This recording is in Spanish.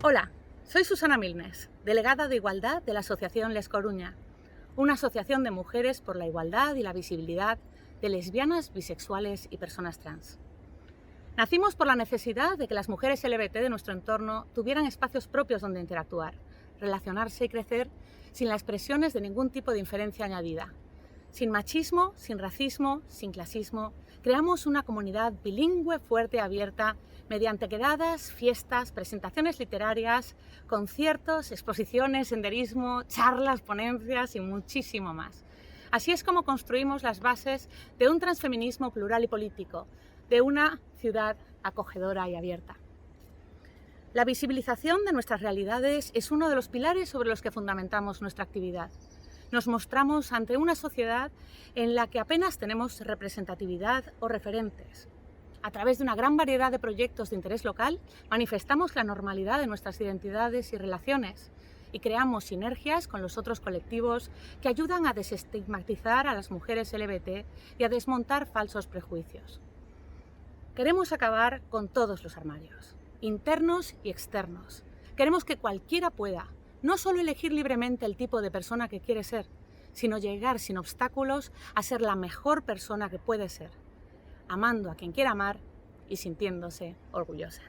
Hola, soy Susana Milnes, delegada de Igualdad de la Asociación Les Coruña, una asociación de mujeres por la igualdad y la visibilidad de lesbianas, bisexuales y personas trans. Nacimos por la necesidad de que las mujeres LGBT de nuestro entorno tuvieran espacios propios donde interactuar, relacionarse y crecer sin las presiones de ningún tipo de inferencia añadida. Sin machismo, sin racismo, sin clasismo, creamos una comunidad bilingüe, fuerte y abierta mediante quedadas, fiestas, presentaciones literarias, conciertos, exposiciones, senderismo, charlas, ponencias y muchísimo más. Así es como construimos las bases de un transfeminismo plural y político, de una ciudad acogedora y abierta. La visibilización de nuestras realidades es uno de los pilares sobre los que fundamentamos nuestra actividad. Nos mostramos ante una sociedad en la que apenas tenemos representatividad o referentes. A través de una gran variedad de proyectos de interés local, manifestamos la normalidad de nuestras identidades y relaciones y creamos sinergias con los otros colectivos que ayudan a desestigmatizar a las mujeres LGBT y a desmontar falsos prejuicios. Queremos acabar con todos los armarios, internos y externos. Queremos que cualquiera pueda no solo elegir libremente el tipo de persona que quiere ser, sino llegar sin obstáculos a ser la mejor persona que puede ser, amando a quien quiera amar y sintiéndose orgullosa.